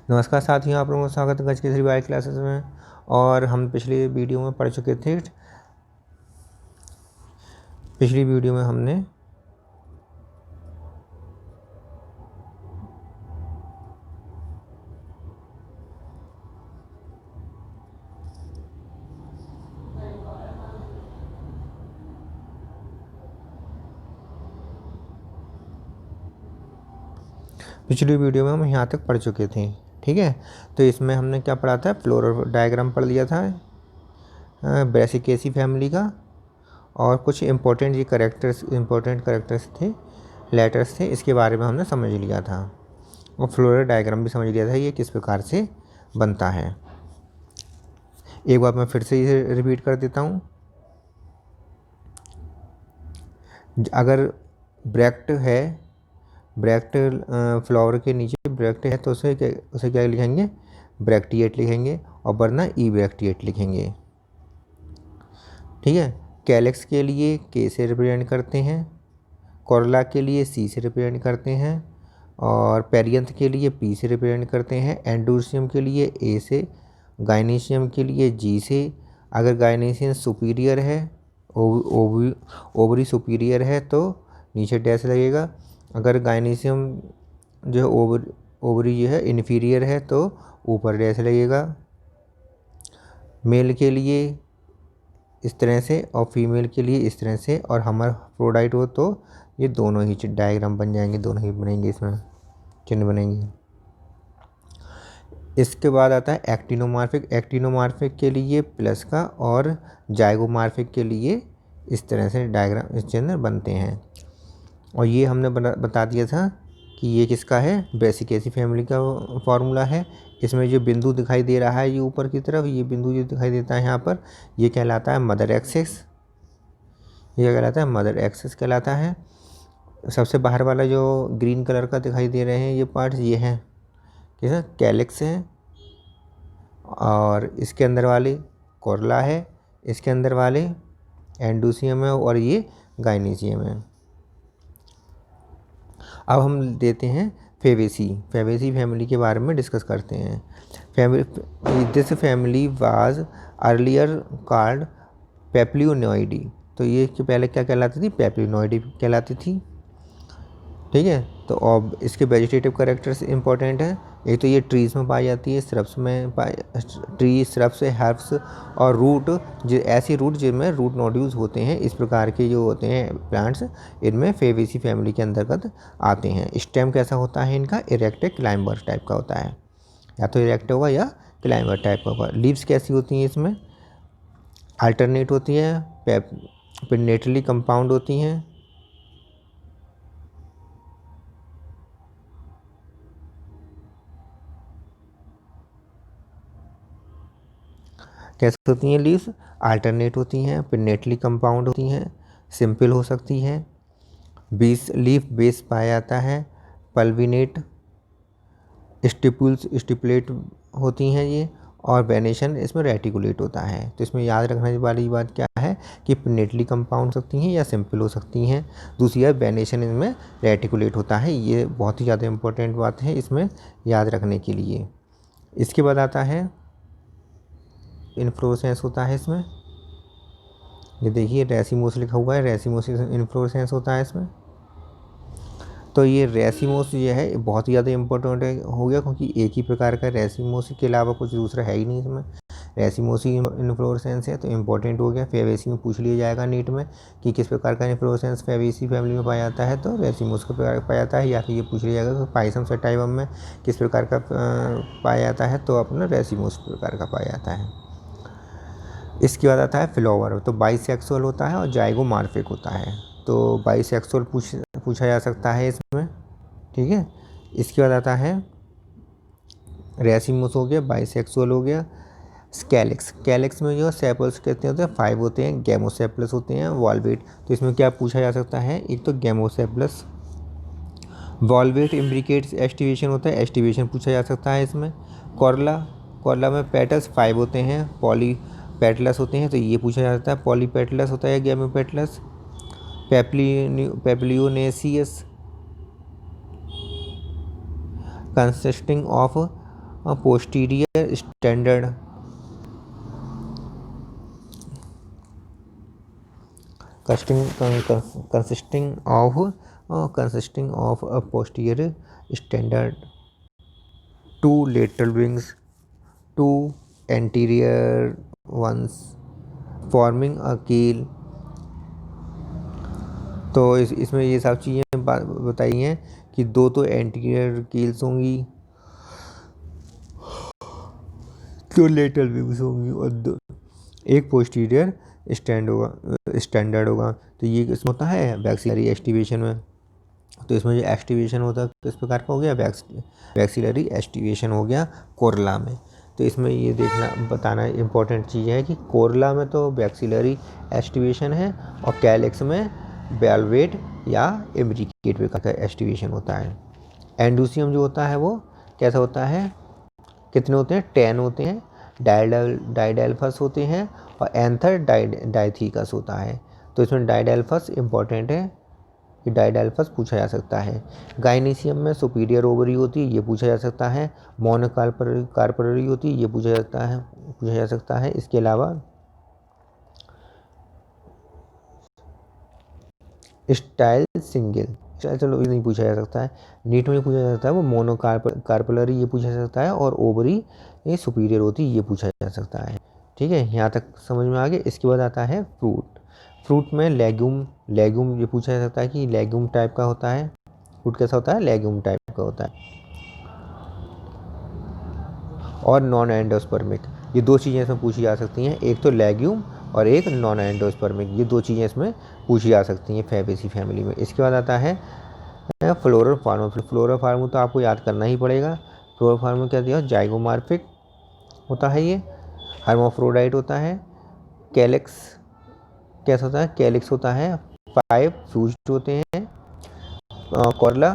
नमस्कार साथियों, आप लोगों का स्वागत है गज की बायो क्लासेस में। और हम पिछली वीडियो में पढ़ चुके थे। पिछली वीडियो में हमने हम यहाँ तक पढ़ चुके थे। ठीक है, तो इसमें हमने क्या पढ़ा था? फ्लोरल डायग्राम पढ़ लिया था ब्रैसिकेसी फैमिली का, और कुछ इम्पोर्टेंट करेक्टर्स थे, लेटर्स थे, इसके बारे में हमने समझ लिया था। और फ्लोरल डायग्राम भी समझ लिया था ये किस प्रकार से बनता है। एक बार मैं फिर से इसे रिपीट कर देता हूँ। अगर ब्रैक्ट है, ब्रैक्ट फ्लावर के नीचे ब्रैक्ट है तो उसे क्या लिखेंगे? ब्रैक्टिएट लिखेंगे, और वरना ई ब्रैक्टिएट लिखेंगे। ठीक है, कैलेक्स के लिए के से रिप्रेजेंट करते हैं, कोरला के लिए सी से रिप्रेजेंट करते हैं, और पेरियंथ के लिए पी से रिप्रेजेंट करते हैं, एंडोसियम के लिए ए से, गाइनीशियम के लिए जी से। अगर गाइनीशियम सुपीरियर है, ओवरी सुपीरियर है तो नीचे डैश लगेगा। अगर गाइनीशियम जो है ओवरी जो है इन्फीरियर है तो ऊपर डैश लगेगा। मेल के लिए इस तरह से और फीमेल के लिए इस तरह से, और हर्माफ्रोडाइट हो तो ये दोनों ही डायग्राम बन जाएंगे, दोनों ही बनेंगे, इसमें चिन्ह बनेंगे। इसके बाद आता है एक्टिनोमॉर्फिक। एक्टिनोमॉर्फिक के लिए प्लस का, और जाइगोमॉर्फिक के लिए इस तरह से डायग्राम, इस चिन्ह बनते हैं। और ये हमने बता दिया था कि ये किसका है? ब्रैसिकेसी फैमिली का फॉर्मूला है। इसमें जो बिंदु दिखाई दे रहा है ये ऊपर की तरफ, ये बिंदु जो दिखाई देता है यहाँ पर, ये कहलाता है मदर एक्सिस। ये कहलाता है मदर एक्सिस कहलाता है। सबसे बाहर वाला जो ग्रीन कलर का दिखाई दे रहे हैं ये पार्ट्स, ये हैं किस कैलिक्स है, और इसके अंदर वाले कोरला है, इसके अंदर वाले एंडोसियम है, और ये गाइनीशियम है। अब हम देते हैं फेवेसी फैमिली के बारे में डिस्कस करते हैं। This family was earlier called papilionoideae. तो ये पहले क्या कहलाती थी? पेप्लियोनॉइडी कहलाती थी। ठीक है, तो अब इसके वेजिटेटिव कैरेक्टर्स इंपॉर्टेंट हैं। एक तो ये ट्रीज़ में पाई जाती है, श्रब्स में ट्री, श्रब्स, हर्ब्स और रूट, जो ऐसी रूट जिनमें रूट नोड्यूल्स होते हैं, इस प्रकार के जो होते हैं प्लांट्स, इनमें फेवेसी फैमिली के अंतर्गत आते हैं। स्टेम कैसा होता है इनका? इरेक्ट क्लाइंबर टाइप का होता है, या तो इरेक्ट होगा या क्लाइंबर टाइप का होगा। लीव्स कैसी होती हैं इसमें? अल्टरनेट होती हैं, पिन्नेटली कंपाउंड होती हैं। कैसे होती हैं लीव्स? अल्टरनेट होती हैं, पिन्नेटली कंपाउंड होती हैं, सिंपल हो सकती है। लीफ बेस पाया जाता है, पल्विनेट, स्टिपुलेट होती हैं ये, और वेनेशन इसमें रेटिकुलेट होता है। तो इसमें याद रखने वाली बात क्या है कि पिन्नेटली कंपाउंड हो सकती हैं या सिंपल हो सकती हैं। दूसरी है वेनेशन इसमें रेटिकुलेट होता है। ये बहुत ही ज़्यादा इंपॉर्टेंट बात है इसमें याद रखने के लिए। इसके बाद आता है इन्फ्लोरेसेंस होता है इसमें। ये देखिए रेसिमोस लिखा हुआ है, रेसिमोस इन्फ्लोरेसेंस होता है इसमें। तो ये रेसिमोस ये है बहुत ही ज़्यादा इंपॉर्टेंट हो गया, क्योंकि एक ही प्रकार का रेसिमोस के अलावा कुछ दूसरा है ही नहीं इसमें। रेसिमोस ही इन्फ्लोरेसेंस है, तो इम्पोर्टेंट हो गया। फेवेसी में पूछ लिया जाएगा नीट में कि किस प्रकार का इन्फ्लोरेसेंस फेवेसी फैमिली में पाया जाता है, तो रेसिमोस के प्रकार पाया जाता है। या फिर ये पूछ लिया जाएगा कि पाइसम सेटाइवम में किस प्रकार का पाया जाता है, तो अपना रेसिमोस प्रकार का पाया जाता है। इसके बाद आता है फ्लावर। तो बाइसेक्सुअल होता है और जाइगोमॉर्फिक होता है। तो बाइसेक्सुअल पूछा जा सकता है इसमें। ठीक है, इसके बाद आता है रेसिमोस हो गया, बाइसेक्सुअल हो गया। कैलिक्स में जो सेपल्स कहते हैं 5 होते हैं, गैमोसेप्लस होते हैं, वॉल्वेट। तो इसमें क्या पूछा जा सकता है? एक तो गैमोसेप्लस, वॉल्वेट इम्ब्रिकेट्स एस्टिवेशन होता है, एस्टिवेशन पूछा जा सकता है इसमें। कोरला में पेटल्स 5 होते हैं, पॉलीपेटलस होते हैं, तो ये पूछा जाता है पॉलीपेटलस होता है gamopetalous. Papilionaceous consisting of posterior standard consisting of a posterior standard, two lateral wings, two anterior ones, forming a keel। तो इसमें ये सब चीज़ें बताई हैं कि दो तो एंटीरियर कील्स होंगी, दो लेटरल विंग्स होंगी और एक पोस्टीरियर स्टैंडर्ड होगा। तो ये इसमें होता है वैक्सिलरी एस्टिवेशन में। तो इसमें जो एस्टिवेशन होता है किस प्रकार का हो गया, वैक्सिलरी एस्टिवेशन हो गया कोरला में। तो इसमें ये देखना बताना इम्पोर्टेंट चीज़ है कि कोरला में तो वैक्सिलरी एस्टिवेशन है और कैलिक्स में वेलवेट या इम्ब्रिकेट प्रकार का एस्टिवेशन होता है। एंडोसियम जो होता है वो कैसा होता है, कितने होते हैं, 10 होते हैं, डाइडेल्फस होते हैं और एंथर डाइथीकस होता है। तो इसमें डाइडेल्फस इंपॉर्टेंट है कि डाइडेल्फस पूछा जा सकता है। गाइनीशियम में सुपीरियर ओवरी होती है, ये पूछा जा सकता है। मोनोकार्पलरी होती है, ये पूछा जा सकता है। इसके अलावा स्टाइल सिंगल, चलो ये नहीं पूछा जा सकता है। नीट में पूछा जा सकता है वो मोनोकार्पलरी, ये पूछा जा सकता है। और ओवरी ये सुपीरियर होती है, ये पूछा जा सकता है। ठीक है, यहाँ तक समझ में आ गया। इसके बाद आता है फ्रूट में लेग्यूम ये पूछा जा सकता है कि लेग्यूम टाइप का होता है। फ्रूट कैसा होता है, लेग्यूम टाइप का होता है। और नॉन एंडोस्पर्मिक, ये दो चीज़ें इसमें पूछी जा सकती हैं, एक तो लेग्यूम और एक नॉन एंडोस्पर्मिक, ये दो चीज़ें इसमें पूछी जा सकती हैं फैबेसी फैमिली में। इसके बाद आता है फ्लोरोफार्म तो आपको याद करना ही पड़ेगा। फ्लोरोफार्म क्या दिया, जाइगोमॉर्फिक होता है, ये हर्माफ्रोडाइट होता है। कैलिक्स कैसा होता है, कैलिक्स होता है 5 फ्यूज्ड होते हैं। कोरला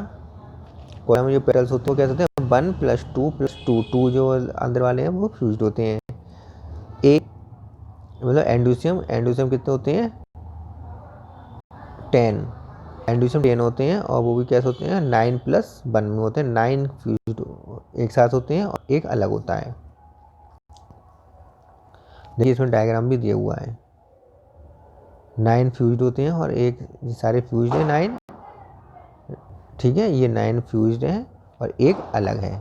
में जो पेटल्स होते हैं वो कैसे होते हैं, 1 + 2 + 2 जो अंदर वाले हैं वो फ्यूज्ड होते हैं। एक मतलब एंडोसियम कितने होते हैं, 10 एंडोसियम 10 होते हैं और वो भी कैसे होते हैं, 9 + 1 में होते हैं। 9 फ्यूज्ड एक साथ होते हैं और एक अलग होता है। देखिए इसमें डायग्राम भी दिया हुआ है, 9 फ्यूज्ड होते हैं और एक सारे फ्यूज्ड है 9। ठीक है, ये 9 फ्यूज्ड है और एक अलग है।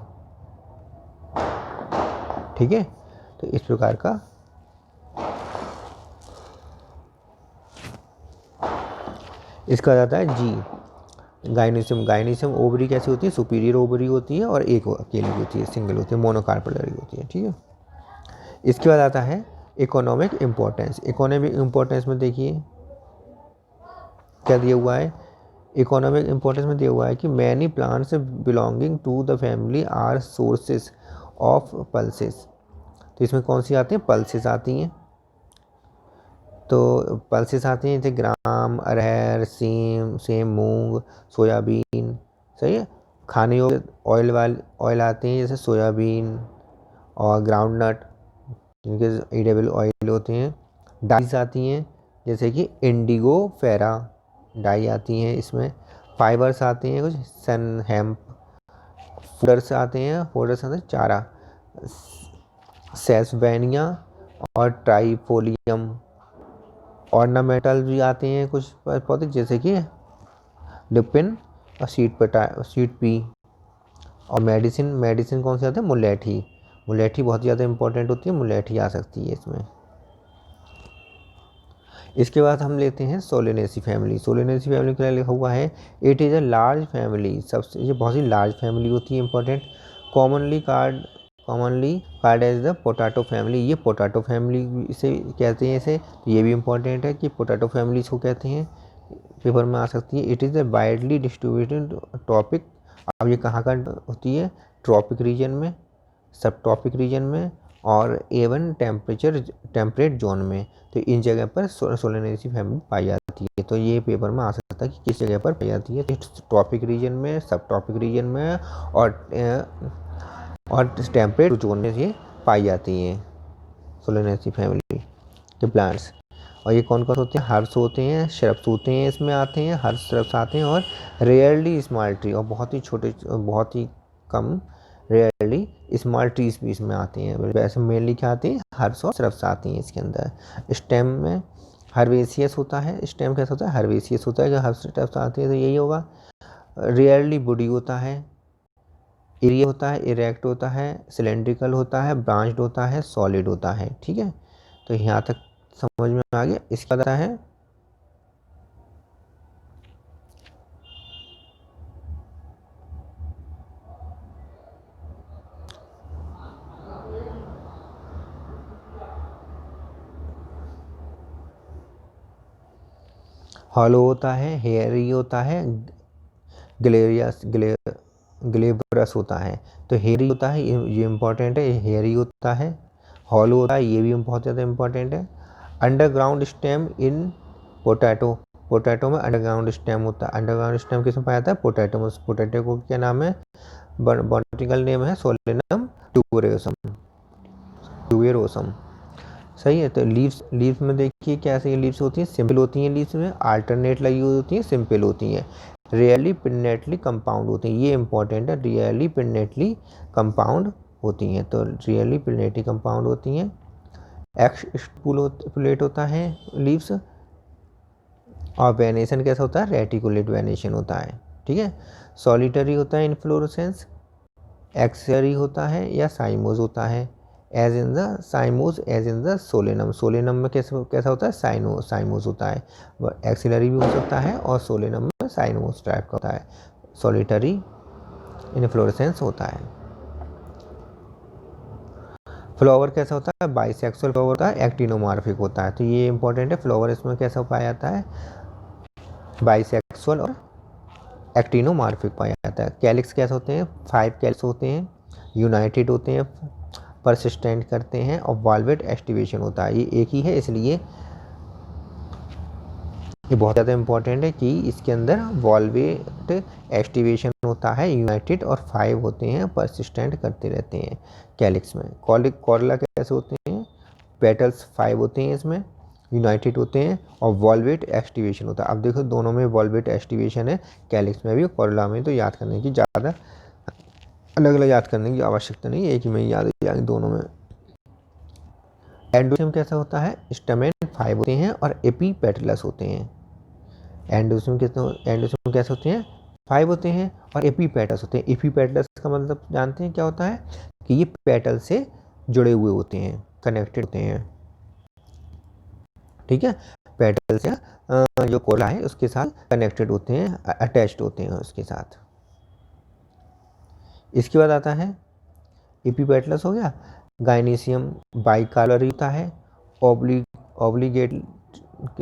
ठीक है, तो इस प्रकार का इसका जाता है जी। गाइनीशियम ओवरी कैसी होती है, सुपीरियर ओवरी होती है और एक अकेली होती है, सिंगल होती है, मोनोकार्पलरी होती है। ठीक है, इसके बाद आता है इकोनॉमिक इम्पोर्टेंस में देखिए क्या दिया हुआ है। इकोनॉमिक इम्पोर्टेंस में दिया हुआ है कि many plants belonging to the family are sources of pulses. तो इसमें कौन सी आती हैं, पल्सेस आती हैं। तो पल्सेस आती हैं जैसे ग्राम, अरहर, सेम, मूंग, सोयाबीन। सही है, खाने योग्य ऑयल आते हैं जैसे सोयाबीन और ग्राउंडनट, जिनके एडिबल ऑयल होते हैं। डाइज आती हैं जैसे कि इंडिगो फेरा डाई आती हैं इसमें। फाइबर्स आते हैं कुछ सन हेम्प। फोडर्स आते हैं चारा, सेसबेनिया और ट्राइफोलियम। ऑर्नामेंटल भी आते हैं कुछ पौधे जैसे कि लिपिन और सीड पी। और मेडिसिन कौन सी आती है, मुलेठी बहुत ज़्यादा इंपॉर्टेंट होती है, मुलेठी आ सकती है इसमें। इसके बाद हम लेते हैं सोलेनेसी फैमिली के लिए लिखा हुआ है it is a large family. सबसे ये बहुत ही लार्ज फैमिली होती है, important. Commonly called as the potato family, ये पोटैटो फैमिली इसे कहते हैं इसे। तो ये भी इंपॉर्टेंट है कि पोटैटो फैमिली इसको कहते हैं, पेपर में आ सकती है। It is a widely distributed topic. अब ये कहाँ का होती है, ट्रॉपिक रीजन में, सब ट्रॉपिक रीजन में और एवन टेम्परेट जोन में। तो इन जगह पर सोलेनेसी फैमिली पाई जाती है। तो ये पेपर में आ सकता है कि किस जगह पर पाई जाती है, ट्रॉपिक रीजन में, सब ट्रॉपिक रीजन में और टेम्परेट जोन में ये पाई जाती हैं सोलेनेसी फैमिली के प्लांट्स। और ये कौन कौन होते हैं, हर्ब्स होते हैं, श्रब्स होते हैं, इसमें आते हैं हर्ब्स, श्रब्स आते हैं। और रेयरली स्मॉल ट्री, और बहुत ही छोटे, बहुत ही कम, रेयरली स्मॉल ट्रीज भी इसमें आती हैं। वैसे मेनली क्या आती है, हर्ब्स और श्रब्स आती हैं इसके अंदर। स्टेम में हर्बेसियस होता है, स्टेम कैसा होता है, हर्बेसियस होता है। जो हर्ब्स श्रब्स आती है तो यही होगा। रेयरली वुडी होता है, एरिया होता है, इरेक्ट होता है, सिलेंड्रिकल होता है, ब्रांच्ड होता है, सॉलिड होता है। ठीक है, तो यहाँ तक समझ में आ गया। इसका आता है हॉलो होता है, हेयरी होता है, ग्लेरियस ग्लेबरस होता है। तो हेयरी होता है, ये इंपॉर्टेंट है, हेयरी होता है। हॉलो होता है, ये भी बहुत ज़्यादा इंपॉर्टेंट है। Underground stem in potato, potato में अंडरग्राउंड स्टेम होता है। अंडरग्राउंड स्टेम किसमें पाया जाता है, पोटैटो में। पोटैटो को क्या नाम है, बॉटनिकल नेम है सोलेनम ट्यूबेरोसम, ट्यूबेरोसम। सही है। तो लीव्स में देखिए कैसे लीव्स होती हैं, सिंपल होती हैं। लीव्स में अल्टरनेट लगी हुई होती हैं, सिंपल होती हैं। रेयरली पिन्नेटली कंपाउंड होती हैं, ये इंपॉर्टेंट है। रेयरली पिन्नेटली कंपाउंड होती हैं, तो रेयरली पिन्नेटली कंपाउंड होती हैं। एक्सपुलेट होता है लीव्स, और वेनेशन कैसा होता है, रेटिकुलेट वेनेशन होता है। ठीक है। सॉलिटरी होता है इनफ्लोरेसेंस, एक्सरी होता है या साइमोज होता है। As in the cymose, as in the solanum, solanum में कैसा होता है, साइमोज होता है। एक्सिलरी भी हो सकता है, और सोलेनम में साइमोज टाइप का होता है। सॉलिटरी इनफ्लोरेसेंस होता है। फ्लावर कैसा होता है, बाइसेक्सुअल फ्लावर होता है, एक्टिनोमॉर्फिक होता है। तो ये इंपॉर्टेंट है। फ्लावर इसमें कैसा पाया जाता है, बाइसेक्सुअल और एक्टिनोमॉर्फिक पाया जाता है। कैलिक्स कैसे होते हैं, 5 कैलिक्स होते हैं, यूनाइटेड होते हैं, परसिस्टेंट करते हैं, और वॉल्वेट एक्टिवेशन होता है। ये एक ही है, इसलिए ये बहुत ज़्यादा इंपॉर्टेंट है कि इसके अंदर वॉल्वेट एक्टिवेशन होता है, यूनाइटेड, और 5 होते हैं, परसिस्टेंट करते रहते हैं कैलिक्स में। कॉर्ला कैसे होते हैं, पेटल्स 5 होते हैं इसमें, यूनाइटेड होते हैं, और वॉल्वेट एक्टिवेशन होता है। अब देखो दोनों में वॉल्वेट एक्टिवेशन है, कैलिक्स में भी, कॉर्ला में। तो याद करने की ज़्यादा अलग अलग याद करने की आवश्यकता नहीं, एक ही में याद जाएंगे दोनों में। एंडोसियम कैसा होता है, स्टेमेन 5 होते हैं, और एपीपेटलस होते हैं। एंडोसियम कैसे होते हैं, 5 होते हैं, और एपीपेटल्स होते हैं। एपीपेटलस का मतलब जानते हैं क्या होता है, कि ये पेटल से जुड़े हुए होते हैं, कनेक्टेड होते हैं। ठीक है, पेटल से जो कोला है उसके साथ कनेक्टेड होते हैं, अटैच्ड होते हैं उसके साथ। इसके बाद आता है एपीपेटलस हो गया। गाइनीशियम बाइकालर होता है,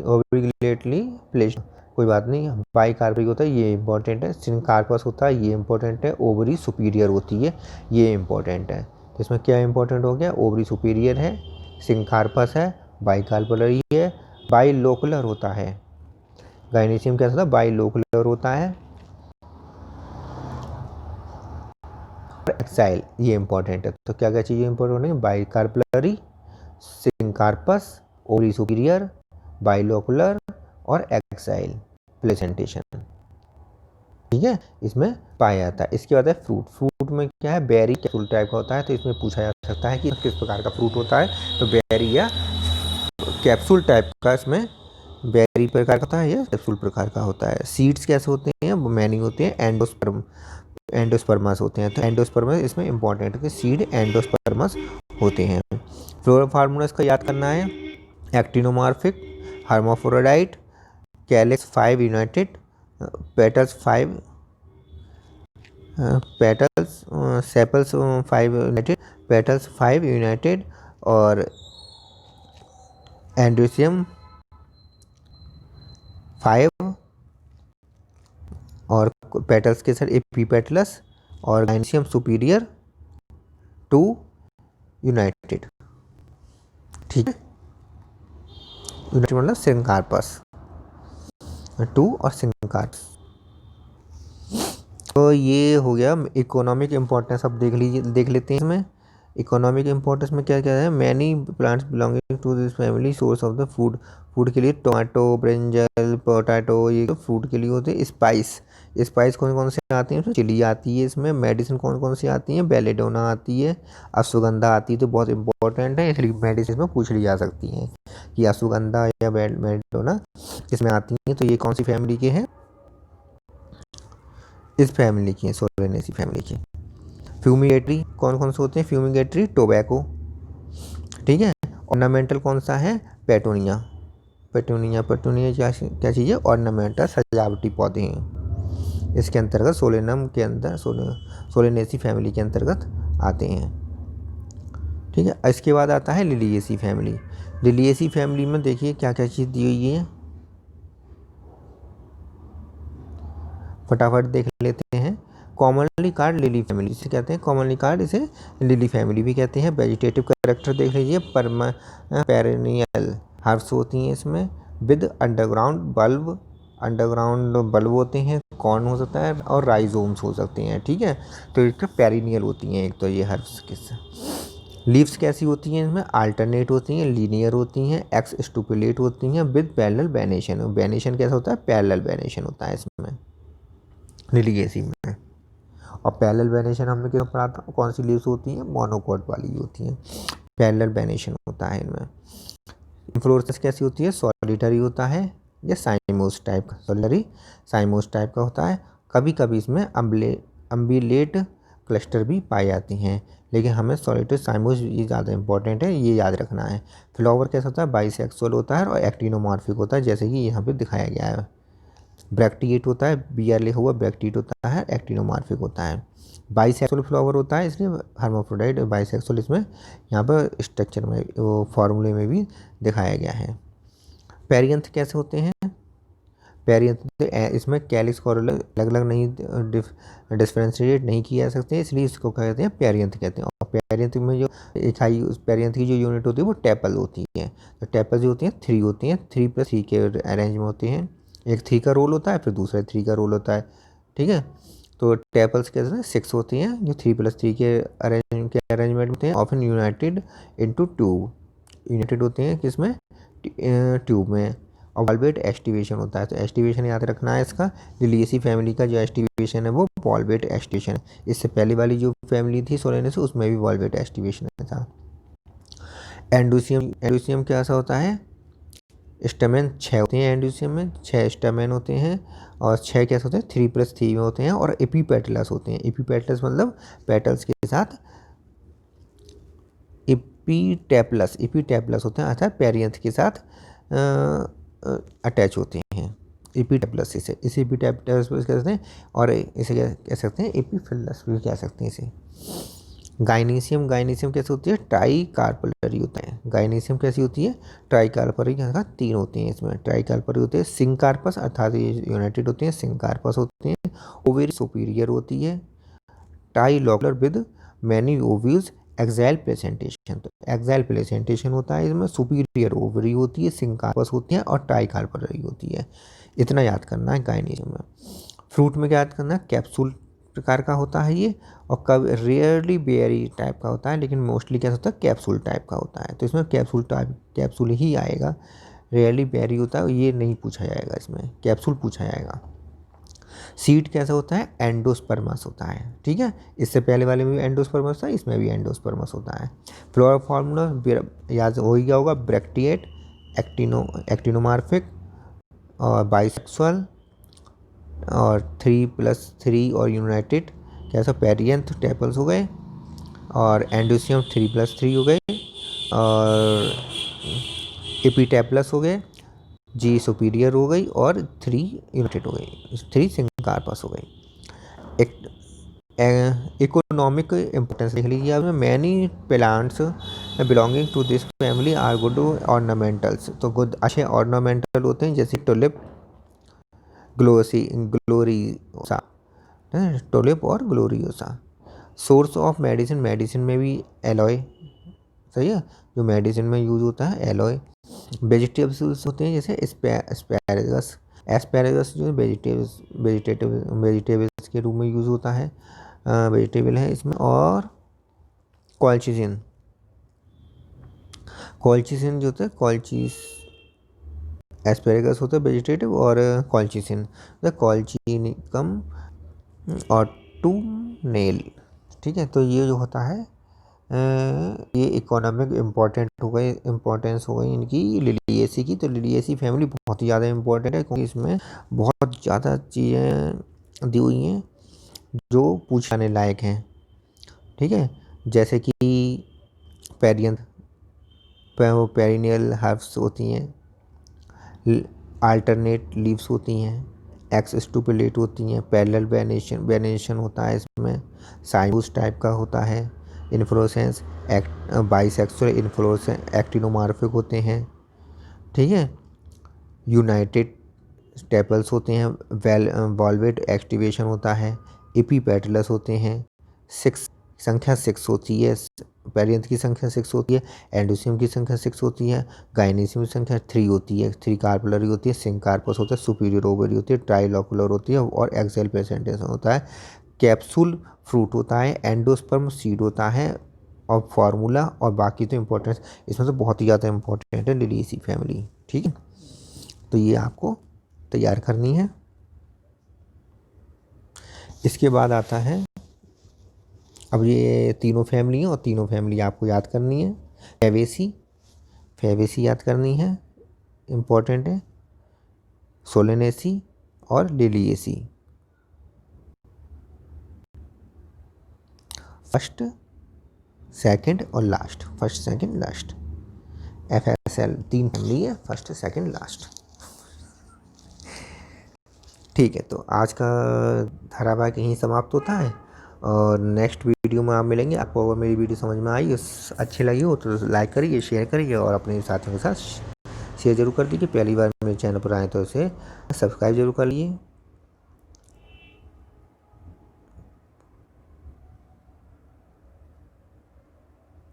ऑब्लिगेटली प्लेस्ड, कोई बात नहीं, बाइकार्पिक होता है, ये इंपॉर्टेंट है। सिनकार्पस होता है, ये इंपॉर्टेंट है। ओवरी सुपीरियर होती है, ये इंपॉर्टेंट है। तो इसमें क्या इंपॉर्टेंट हो गया, ओवरी सुपीरियर है, सिनकार्पस है, बाइकार्पलरी है, बाइलोकुलर होता है। गाइनीशियम कैसा होता है, बाइलोकुलर होता है। एक्साइल, ये इंपॉर्टेंट है। तो क्या क्या चीज़ें इंपॉर्टेंट है, बाइकार्पलरी, सिनकार्पस, ओवरी सुपीरियर, बाइलोकुलर, और एक्साइल प्लेसेंटेशन। ठीक है, इसमें पाया जाता है। इसके बाद है फ्रूट। फ्रूट में क्या है, बेरी कैप्सूल टाइप का होता है। तो इसमें पूछा जा सकता है कि किस प्रकार का फ्रूट होता है, तो बेरी या कैप्सूल टाइप का, इसमें बेरी प्रकार का होता है या कैप्सूल प्रकार का होता है। सीड्स कैसे होते हैं, मैनी होते हैं, एंडोस्पर्मस होते हैं। तो एंडोस्पर्मस इसमें इंपॉर्टेंट है कि सीड एंडोस्पर्मस होते हैं। फ्लोरल फार्मूला इसका याद करना है, actinomorphic, hermaphrodite, calyx 5 United, petals 5, petals sepals 5 United, petals 5 United, और एंडोसियम 5, और पेटल्स के साथ एपीपेटलस, और गाइनीशियम सुपीरियर 2 यूनाइटेड। ठीक है, यूनाइटेड मतलब सिनकार्पस 2 और सिनकार्पस। तो ये हो गया इकोनॉमिक इम्पोर्टेंस। अब देख लेते हैं इसमें इकोनॉमिक इम्पोर्टेंस में क्या क्या है, many plants belonging to this family source of the food, food के लिए टोमेटो, ब्रिंजल, पोटैटो, ये फूड के लिए होते हैं। स्पाइस, स्पाइस कौन कौन से आती हैं, चिली आती है इसमें। मेडिसिन कौन कौन सी आती हैं, बेलेडोना आती है, अश्वगंधा आती है, तो बहुत इंपॉर्टेंट है, इसलिए मेडिसिन में पूछ ली जा सकती हैं कि अश्वगंधा या बेलेडोना किसमें आती हैं। तो ये कौन सी फैमिली के हैं, इस फैमिली की है, सोलेनेसी फैमिली की। फ्यूमिगेटरी कौन कौन से होते हैं, फ्यूमिगेटरी टोबैको, ठीक है। ऑर्नामेंटल कौन सा है, पेटोनिया, पेटोनिया, पेटोनिया क्या चीज़ है, ऑर्नामेंटल सजावटी पौधे हैं, इसके अंतर्गत सोलेनम के अंदर सोलेनेसी फैमिली के अंतर्गत आते हैं, ठीक है। इसके बाद आता है लिलिएसी फैमिली। लिलिएसी फैमिली में देखिए क्या क्या चीज़ दी हुई है, फटाफट देख लेते हैं। कॉमनली कार्ड लिली फैमिली से कहते हैं, कॉमनली कार्ड इसे लिली फैमिली भी कहते हैं। वेजिटेटिव कैरेक्टर देख लीजिए, पेरेनियल हर्ब्स होती हैं इसमें, with underground bulb, underground bulb होते हैं, कॉर्न हो सकता है और राइजोम्स हो सकते हैं, ठीक है। तो इसका पेरिनियल होती हैं एक तो ये हर्ब्स किस। लीव्स कैसी होती हैं इसमें, अल्टरनेट होती हैं, लीनियर होती हैं, एक्स स्टुपुलेट होती हैं, विद पैरेलल वेनेशन, वेनेशन कैसा होता है, पैरेलल वेनेशन होता है इसमें लिलिएसी में। और पैरेलल वेनेशन हमने क्यों पढ़ा था, कौन सी लीव्स होती हैं, मोनोकोट वाली होती हैं, पैरेलल वेनेशन होता है इनमें। इन्फ्लोरेसेंस कैसी होती है, सॉलिटरी होता है या साइमोस टाइप का, सॉलिटरी साइमोस टाइप का होता है। कभी कभी इसमें अम्बिलेट क्लस्टर भी पाई जाती हैं, लेकिन हमें सॉलिटरी साइमोस ये ज़्यादा इंपॉर्टेंट है, ये याद रखना है। फ्लावर कैसा होता है, बाइसेक्सुअल होता है और एक्टिनोमॉर्फिक होता है, जैसे कि यहाँ पे दिखाया गया है। ब्रैक्टिएट होता है, BR लिखा हुआ, ब्रैक्टिएट होता है, एक्टिनोमॉर्फिक होता है। बाइसेक्सुअल फ्लावर होता है, इसलिए हर्माफ्रोडाइट बाइसेक्सुअल इसमें यहाँ पर स्ट्रक्चर में वो फॉर्मूले में भी दिखाया गया है। पेरियंथ कैसे होते हैं, पेरियंथ इसमें कैलिक्स कॉरोला अलग अलग नहीं डिफ्रेंशिएट नहीं किया जा सकते, इसलिए इसको कहते हैं पेरियंथ कहते हैं। और पेरियंथ में जो इकाई, उस पेरियंथ की जो यूनिट होती है वो टेपल होती है। तो टेपल जो होती हैं 3 होती हैं, 3+3 के अरेंज में होते हैं, एक 3 का रोल होता है, फिर दूसरा 3 का रोल होता है, ठीक है। तो टेपल्स कैसे हैं, 6 होती हैं, जो 3+3 के अरेंजमेंट होते हैं, often United into tube, United होते हैं किसमें, ट्यूब में। और वॉल्वेट एस्टिवेशन होता है, तो एस्टिवेशन याद रखना है इसका। लिलिएसी फैमिली का जो एस्टिवेशन है वो वॉल्वेट एस्टिवेशन है। इससे पहले वाली जो फैमिली थी सोलेनेसी उसमें भी वॉल्वेट एस्टिवेशन था। एंडोसियम, एंडोसियम कैसा होता है, स्टेमेन 6 होते हैं एंडोसियम में, 6 स्टेमेन होते हैं, और 6 कैसे होते हैं, 3+3 में होते हैं, और एपीपेटलस होते हैं। एपीपेटलस मतलब पेटल्स के साथ एपीटेपलस होते हैं, अर्थात पेरियंथ के साथ अटैच होते हैं, एपीटेपलस इसे एपीटेपलस कह सकते हैं, और इसे क्या कह सकते हैं, एपीफिलस भी कह सकते हैं इसे। गाइनीशियम, गाइनीशियम कैसे होती है, ट्राई कार्पलरी होता है। गाइनीशियम कैसी होती है, ट्राई कार्पलरी, 3 होती हैं इसमें, ट्राई कार्पलरी होते हैं। सिंकार्पस अर्थात ये यूनाइटेड होती हैं, सिंकार्पस होते हैं। ओवेरी सुपीरियर होती है, unilocular with many ovules, axile placentation, तो एक्साइल प्लेसेंटेशन होता है इसमें, सुपीरियर ओवरी होती है, सिंकार्पस होती है, और ट्राई कार्पलरी होती है। इतना याद करना है गाइनीशियम में। फ्रूट में क्या याद करना है, कैप्सूल प्रकार का होता है ये, और कब रेयरली बेरी टाइप का होता है, लेकिन मोस्टली क्या होता है, कैप्सूल टाइप का होता है। तो इसमें कैप्सूल टाइप, कैप्सूल ही आएगा, रेयरली बेरी होता है, ये नहीं पूछा जाएगा, इसमें कैप्सूल पूछा जाएगा। सीड कैसा होता है, एंडोस्पर्मस होता है, ठीक है। इससे पहले वाले में भी एंडोस्पर्मस था, इसमें भी एंडोस्पर्मस होता है। फ्लोरा फॉर्मूला याद हो ही गया होगा, ब्रैक्टिएट, एक्टिनोमॉर्फिक और बाइसेक्सुअल, और 3+3 और यूनाइटेड कैसा, पेरियंथ टेपल्स हो गए, और एंडोसियम 3+3 हो गए, और एपीटेपलस हो गए, जी सुपीरियर हो गई, और 3 यूनाइटेड हो गई, 3 सिंकार्पस हो गई। इकोनॉमिक इम्पोर्टेंस लिख लीजिए आपने, many plants belonging to this family are good ornamentals, तो गुड अच्छे ऑर्नामेंटल होते हैं, जैसे टुलिप, ग्लोरियोसा, टुलिप और gloriosa. Source of medicine, medicine में भी एलॉय, सही है, जो मेडिसिन में यूज होता है एलॉय। वेजिटेबल्स होते हैं जैसे एस्पैरेगस, एस्पैरेगस जो वेजिटेबल्स के रूप में यूज़ होता है, वेजिटेबल है इसमें। और कॉल्चिसिन, कॉल्चिसिन जो होता है कॉल्चिस एस्पेरेगस होता है वेजिटेटिव, और कॉल्चिसिन द कॉल्चिनिकम ऑटूनेल। ठीक है, तो ये जो होता है ये इकोनॉमिक इम्पोर्टेंस हो गई इनकी लिलिएसी की। तो लिलिएसी फैमिली बहुत ही ज़्यादा इम्पोर्टेंट है क्योंकि इसमें बहुत ज़्यादा चीज़ें दी हुई हैं जो पूछने लायक हैं। ठीक है, जैसे कि पेरियंथ पेरिनियल हर्ब्स होती हैं, अल्टरनेट लीव्स होती हैं, एक्स स्टुपुलेट होती हैं, पैरेलल वेनेशन होता है इसमें, साइनबूस टाइप का होता है, इन्फ्लोरेसेंस बाइसेक्सुअल इन्फ्लोरेसेंस एक्टिनोमॉर्फिक होते हैं। ठीक है, यूनाइटेड स्टेपल्स होते हैं, वॉल्वेट एक्टिवेशन होता है, एपीपेटलस होते हैं, संख्या 6 होती है, पेरियंथ की संख्या 6 होती है, एंडोसियम की संख्या 6 होती है, गाइनेसियम की संख्या 3 होती है, 3 कार्पलरी होती है, सिंकार्पस होता है, सुपीरियर ओवरी होती है, ट्राइलोकुलर होती है और एक्सेल प्रेजेंटेशन होता है, कैप्सूल फ्रूट होता है, एंडोस्पर्म सीड होता है और फार्मूला, और बाकी तो इम्पोर्टेंस इसमें तो बहुत ही ज़्यादा इम्पोर्टेंट है लिलिएसी फैमिली। ठीक है, तो ये आपको तैयार करनी है। इसके बाद आता है, अब ये तीनों फैमिली हैं और तीनों फैमिली आपको याद करनी है। फेवेसी याद करनी है, इम्पोर्टेंट है, सोलेनेसी और लिलिएसी। फर्स्ट, सेकंड और last, first second last, FSL 3 family है, फर्स्ट सेकंड लास्ट। ठीक है, तो आज का धारावाहिक यहीं समाप्त होता है और नेक्स्ट वीडियो में आप मिलेंगे। आपको अगर मेरी वीडियो समझ में आई, अच्छी लगी हो तो लाइक करिए, शेयर करिए और अपने साथियों के साथ शेयर जरूर कर दीजिए। पहली बार मेरे चैनल पर आए तो इसे सब्सक्राइब जरूर कर लीजिए।